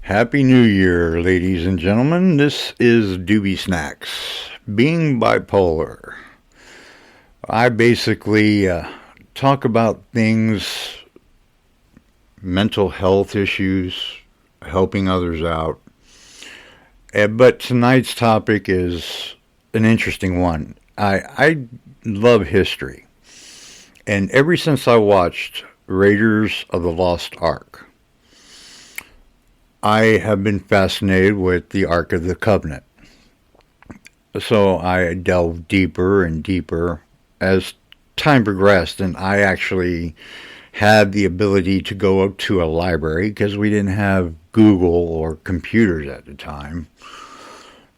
Happy New Year, ladies and gentlemen. This is Doobie Snacks. Being bipolar, I basically talk about things, mental health issues, helping others out. But tonight's topic is an interesting one. I love history, and ever since I watched Raiders of the Lost Ark, I have been fascinated with the Ark of the Covenant. So I delved deeper and deeper as time progressed, and I actually had the ability to go up to a library because we didn't have Google or computers at the time.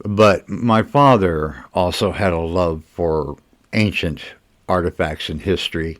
But my father also had a love for ancient artifacts and history.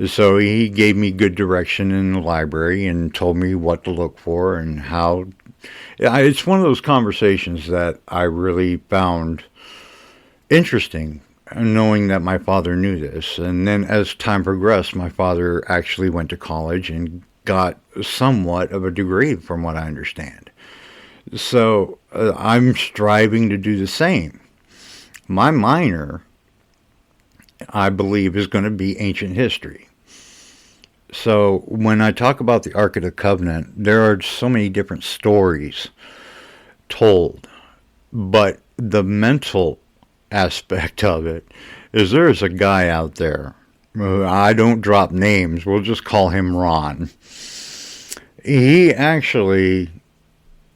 So he gave me good direction in the library and told me what to look for and how. It's one of those conversations that I really found interesting, knowing that my father knew this. And then as time progressed, my father actually went to college and got somewhat of a degree, from what I understand. So I'm striving to do the same. My minor, I believe, is going to be ancient history. So when I talk about the Ark of the Covenant, there are so many different stories told, but the mental aspect of it is there's a guy out there. I don't drop names. We'll just call him Ron. He actually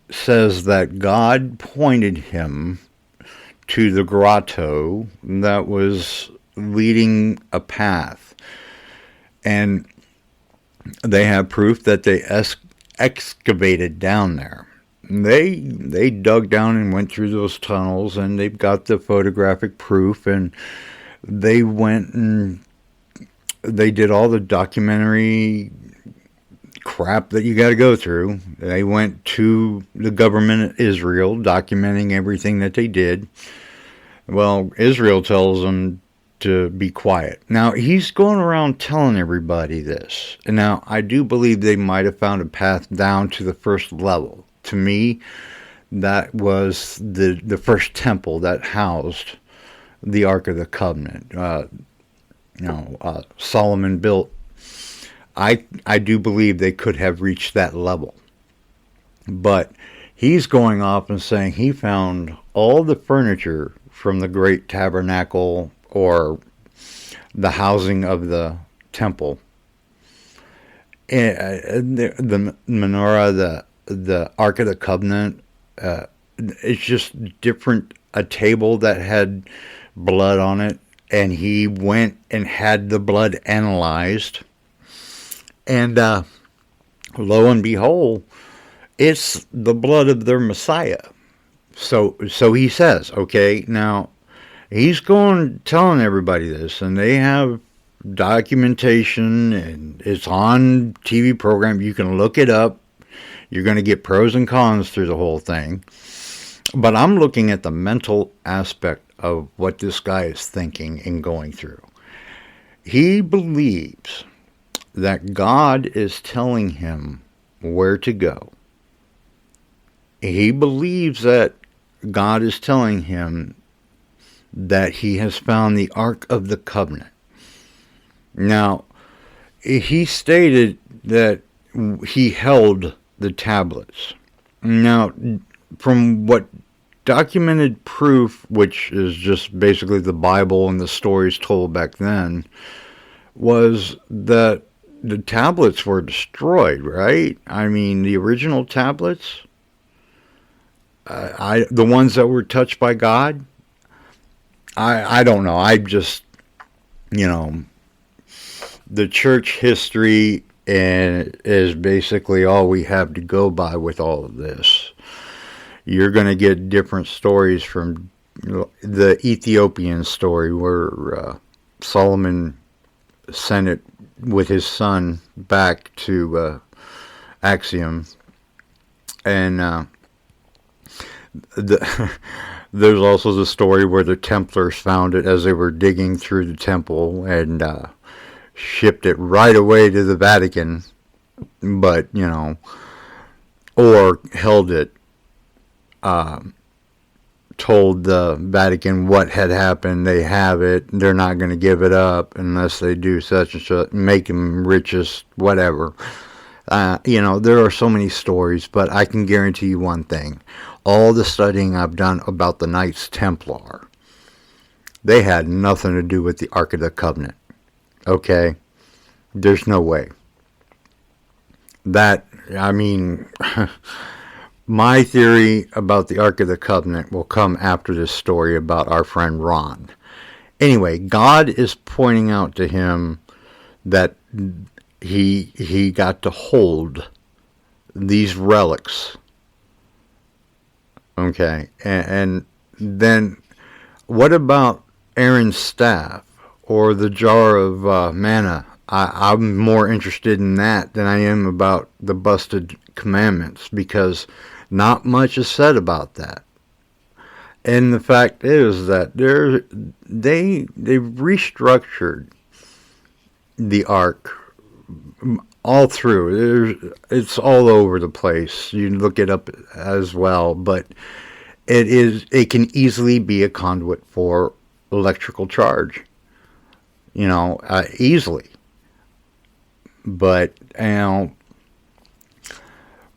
says that God pointed him to the grotto that was leading a path. And they have proof that they excavated down there. They dug down and went through those tunnels, and they've got the photographic proof, and they went and they did all the documentary crap that you got to go through. They went to the government of Israel documenting everything that they did. Well, Israel tells them to be quiet. Now, he's going around telling everybody this. And now, I do believe they might have found a path down to the first level. To me, that was the first temple that housed the Ark of the Covenant. Solomon built. I do believe they could have reached that level. But he's going off and saying he found all the furniture from the Great Tabernacle or the housing of the temple. The menorah, the Ark of the Covenant, it's just different. A table that had blood on it, and he went and had the blood analyzed. And lo and behold, it's the blood of their Messiah. So he says, okay, now he's going telling everybody this, and they have documentation, and it's on TV program. You can look it up. You're going to get pros and cons through the whole thing. But I'm looking at the mental aspect of what this guy is thinking and going through. He believes that God is telling him where to go. He believes that God is telling him that he has found the Ark of the Covenant. Now, he stated that he held the tablets. Now, from what documented proof, which is just basically the Bible and the stories told back then, was that the tablets were destroyed, right? I mean, the original tablets, the ones that were touched by God, I don't know. I just, the church history is basically all we have to go by with all of this. You're going to get different stories from the Ethiopian story where Solomon sent it with his son back to Axiom. And there's also the story where the Templars found it as they were digging through the temple and shipped it right away to the Vatican. But, or held it, told the Vatican what had happened. They have it. They're not going to give it up unless they do such and such, make them richest, whatever. There are so many stories, but I can guarantee you one thing. All the studying I've done about the Knights Templar, they had nothing to do with the Ark of the Covenant. Okay? There's no way. My theory about the Ark of the Covenant will come after this story about our friend Ron. Anyway, God is pointing out to him that he got to hold these relics. Okay, and then what about Aaron's staff or the jar of manna? I'm more interested in that than I am about the busted commandments, because not much is said about that. And the fact is that they restructured the ark all through. It's all over the place. You can look it up as well, but it can easily be a conduit for electrical charge. Easily. But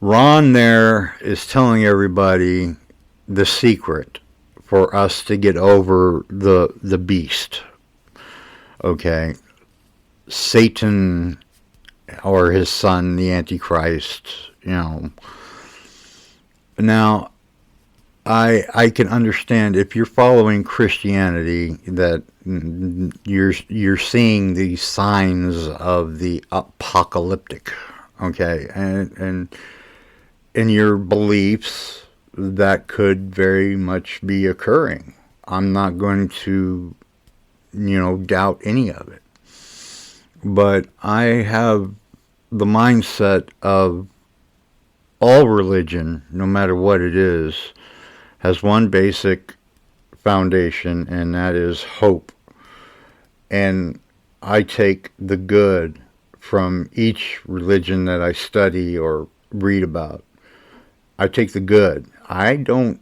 Ron there is telling everybody the secret for us to get over the beast. Okay. Satan, or his son, the Antichrist, Now, I can understand if you're following Christianity that you're seeing these signs of the apocalyptic, okay, and in your beliefs that could very much be occurring. I'm not going to, doubt any of it. But I have the mindset of all religion, no matter what it is, has one basic foundation, and that is hope. And I take the good from each religion that I study or read about. I take the good. I don't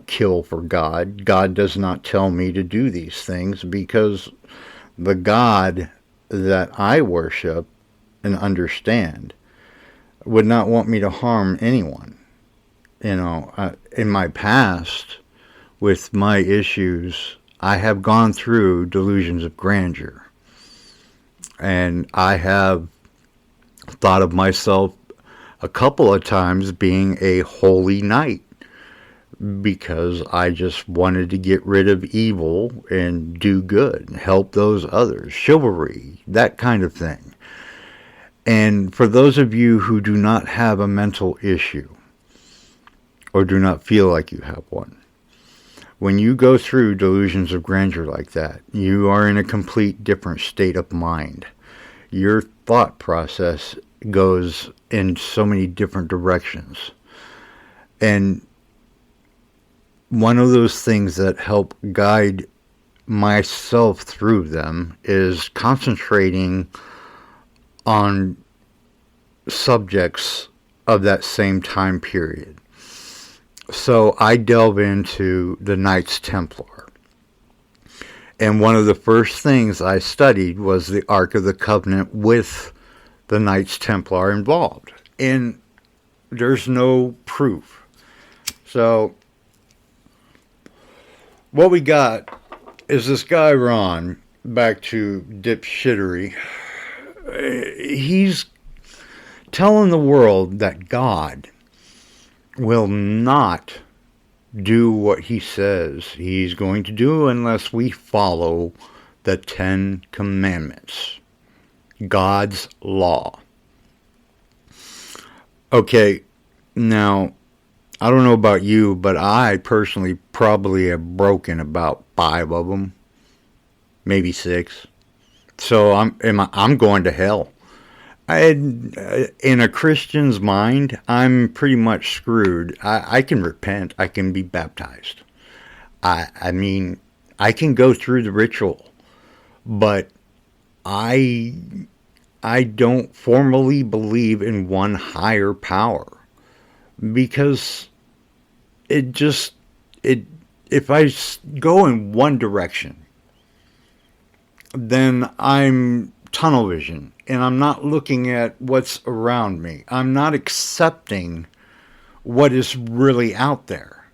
kill for God. God does not tell me to do these things, because the God that I worship and understand would not want me to harm anyone. In my past, with my issues, I have gone through delusions of grandeur. And I have thought of myself a couple of times being a holy knight, because I just wanted to get rid of evil and do good, help those others, chivalry, that kind of thing. And for those of you who do not have a mental issue, or do not feel like you have one, when you go through delusions of grandeur like that, you are in a complete different state of mind. Your thought process goes in so many different directions. And one of those things that help guide myself through them is concentrating on subjects of that same time period. So I delve into the Knights Templar. And one of the first things I studied was the Ark of the Covenant with the Knights Templar involved. And there's no proof. So what we got is this guy Ron, back to dipshittery. He's telling the world that God will not do what he says he's going to do unless we follow the 10 Commandments, God's law. Okay, now, I don't know about you, but I personally probably have broken about 5 of them, maybe 6. So I'm going to hell. In a Christian's mind, I'm pretty much screwed. I can repent. I can be baptized. I mean, I can go through the ritual, but I don't formally believe in one higher power. because it just, it, if I go in one direction, then I'm tunnel vision and I'm not looking at what's around me. I'm not accepting what is really out there.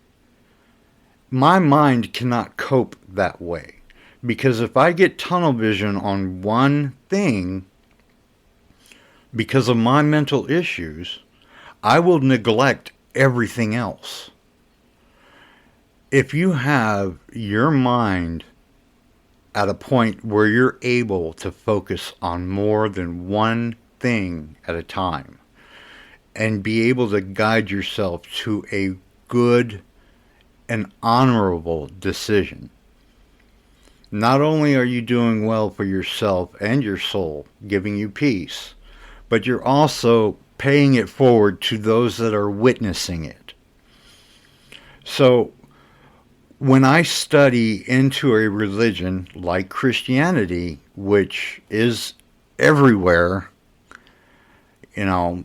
My mind cannot cope that way, because if I get tunnel vision on one thing because of my mental issues, I will neglect everything else. If you have your mind at a point where you're able to focus on more than one thing at a time and be able to guide yourself to a good and honorable decision, not only are you doing well for yourself and your soul, giving you peace, but you're also paying it forward to those that are witnessing it. So when I study into a religion like Christianity, which is everywhere, you know,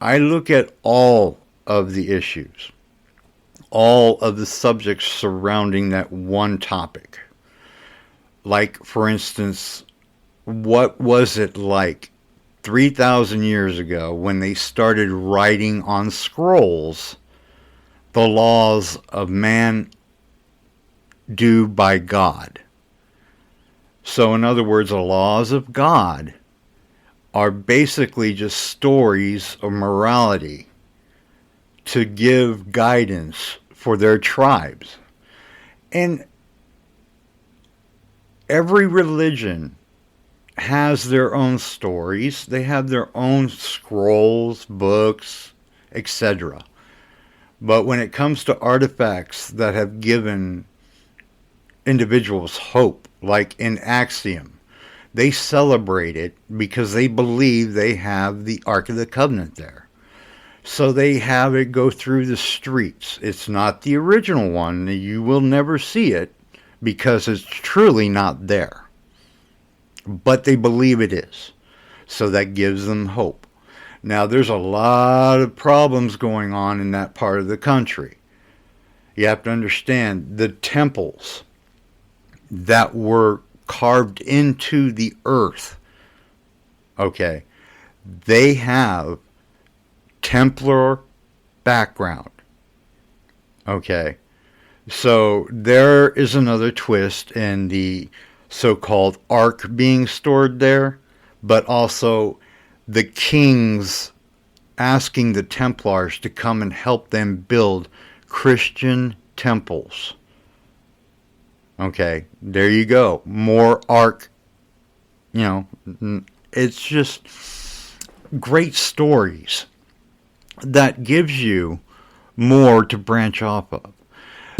I look at all of the issues, all of the subjects surrounding that one topic. Like, for instance, what was it like 3,000 years ago when they started writing on scrolls the laws of man due by God? So, in other words, the laws of God are basically just stories of morality to give guidance for their tribes. And every religion has their own stories, they have their own scrolls, books, etc. But when it comes to artifacts that have given individuals hope, like in Axiom, they celebrate it because they believe they have the Ark of the Covenant there. So they have it go through the streets. It's not the original one. You will never see it because it's truly not there. But they believe it is. So that gives them hope. Now, there's a lot of problems going on in that part of the country. You have to understand the temples that were carved into the earth, okay, they have Templar background, okay. So there is another twist in the so-called Ark being stored there, but also the kings asking the Templars to come and help them build Christian temples. Okay, there you go. More Ark, you know, it's just great stories that gives you more to branch off of.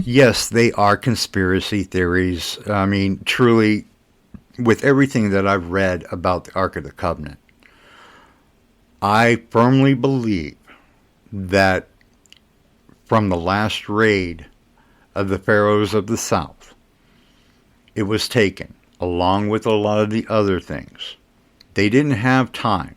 Yes, they are conspiracy theories. I mean, truly, with everything that I've read about the Ark of the Covenant, I firmly believe that from the last raid of the pharaohs of the south, it was taken, along with a lot of the other things. They didn't have time,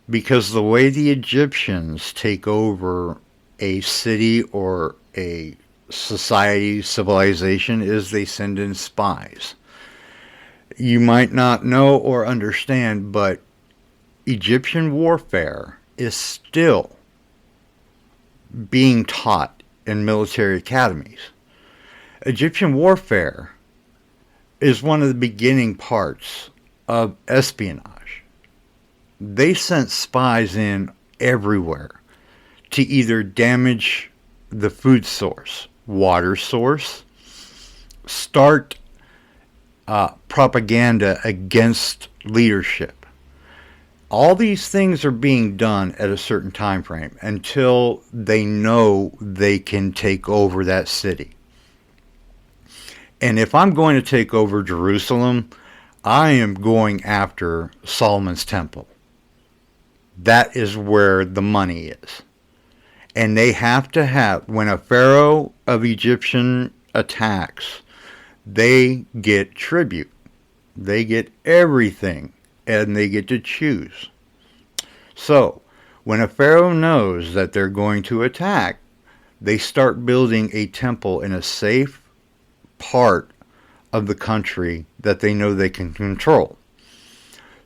because the way the Egyptians take over a city or a society, civilization, is they send in spies. You might not know or understand, but Egyptian warfare is still being taught in military academies. Egyptian warfare is one of the beginning parts of espionage. They sent spies in everywhere to either damage the food source, water source, start propaganda against leadership. All these things are being done at a certain time frame until they know they can take over that city. And if I'm going to take over Jerusalem, I am going after Solomon's temple. That is where the money is. And they have to have, when a pharaoh of Egyptian attacks, they get tribute. They get everything, and they get to choose. So, When a pharaoh knows that they're going to attack, they start building a temple in a safe part of the country that they know they can control.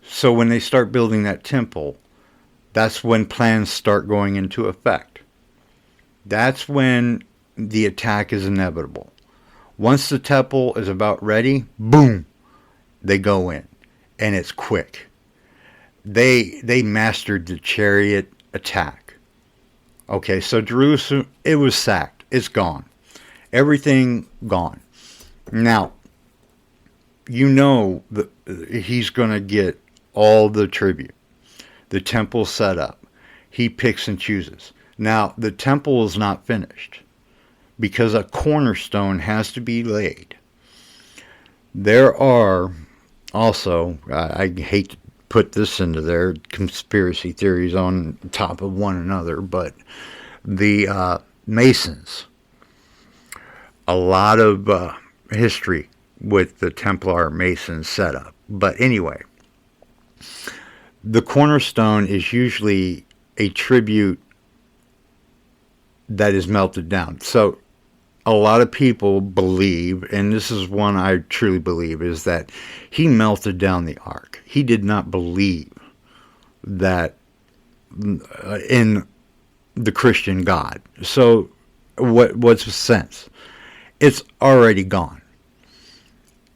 So when they start building that temple, that's when plans start going into effect. That's when the attack is inevitable. Once the temple is about ready, boom, they go in. And it's quick. They mastered the chariot attack. Okay, so Jerusalem, it was sacked. It's gone. Everything gone. Now, you know that he's going to get all the tribute. The temple set up. He picks and chooses. Now, the temple is not finished because a cornerstone has to be laid. There are also, I hate to put this into their conspiracy theories on top of one another, but the Masons, a lot of history with the Templar Masons setup. But anyway, the cornerstone is usually a tribute that is melted down. So a lot of people believe, and this is one I truly believe, is that he melted down the ark. He did not believe that in the Christian God. So what's the sense? It's already gone.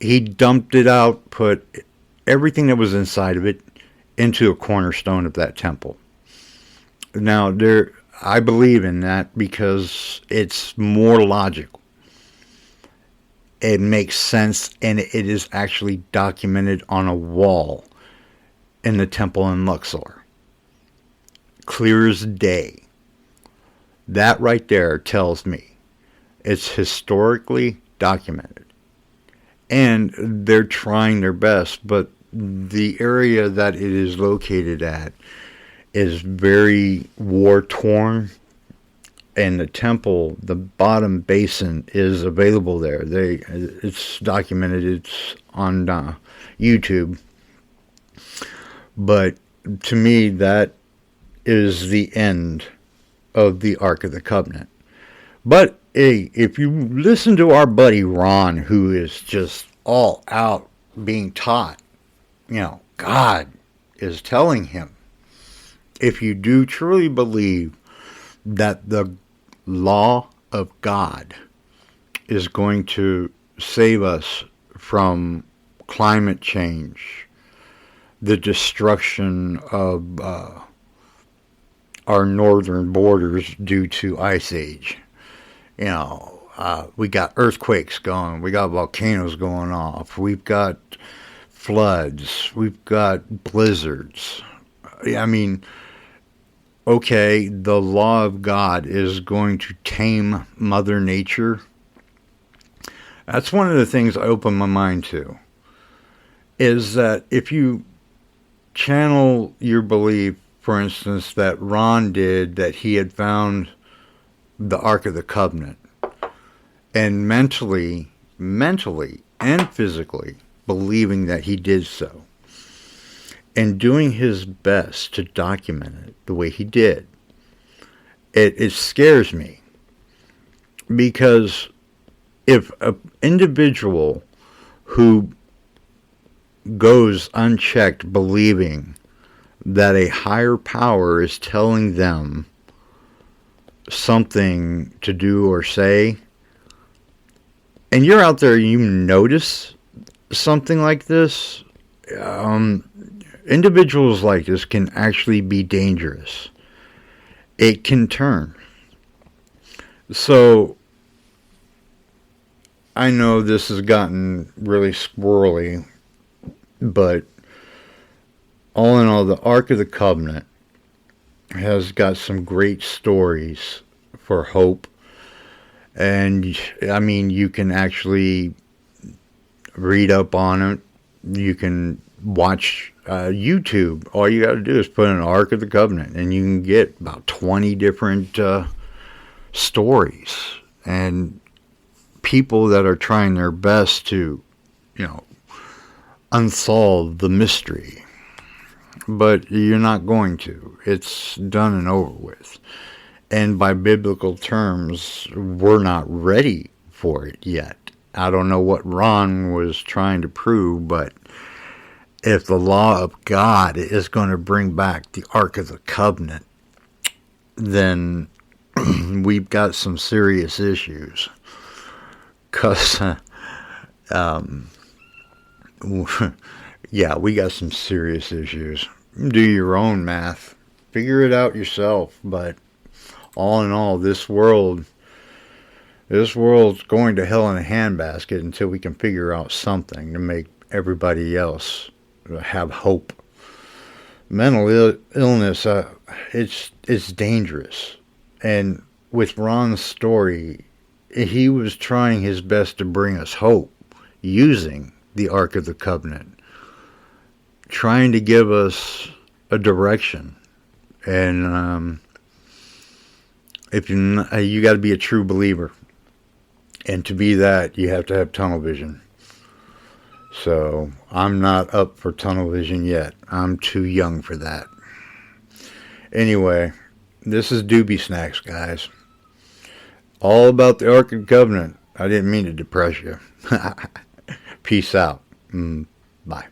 He dumped it out, put everything that was inside of it into a cornerstone of that temple. Now, I believe in that because it's more logical. It makes sense, and it is actually documented on a wall in the temple in Luxor. Clear as day. That right there tells me it's historically documented. And they're trying their best, but the area that it is located at is very war-torn, and the temple, the bottom basin, is available there. It's documented. It's on YouTube. But to me, that is the end of the Ark of the Covenant. But hey, if you listen to our buddy Ron, who is just all out being taught, God is telling him, if you do truly believe that the law of God is going to save us from climate change, the destruction of our northern borders due to ice age, we got earthquakes going, we got volcanoes going off, we've got floods, we've got blizzards. I mean, okay, the law of God is going to tame Mother Nature. That's one of the things I open my mind to, is that if you channel your belief, for instance, that Ron did, that he had found the Ark of the Covenant, and mentally and physically believing that he did so, and doing his best to document it the way he did, it scares me. Because if an individual who goes unchecked believing that a higher power is telling them something to do or say, and you're out there, you notice something like this, individuals like this can actually be dangerous. It can turn. So, I know this has gotten really squirrely, but all in all, the Ark of the Covenant has got some great stories for hope. And, I mean, you can actually read up on it. You can watch YouTube. All you got to do is put in Ark of the Covenant, and you can get about 20 different stories and people that are trying their best to, unsolve the mystery. but you're not going to. It's done and over with. And by biblical terms, we're not ready for it yet. I don't know what Ron was trying to prove, but if the law of God is going to bring back the Ark of the Covenant, then we've got some serious issues. Because, yeah, we got some serious issues. Do your own math. Figure it out yourself. But all in all, this world's going to hell in a handbasket until we can figure out something to make everybody else have hope. Mental illness, it's dangerous. And with Ron's story, he was trying his best to bring us hope using the Ark of the Covenant, trying to give us a direction. And if you got to be a true believer, and to be that, you have to have tunnel vision. So I'm not up for tunnel vision yet. I'm too young for that. Anyway, this is Doobie Snacks, guys. All about the Ark of the Covenant. I didn't mean to depress you. Peace out. Bye.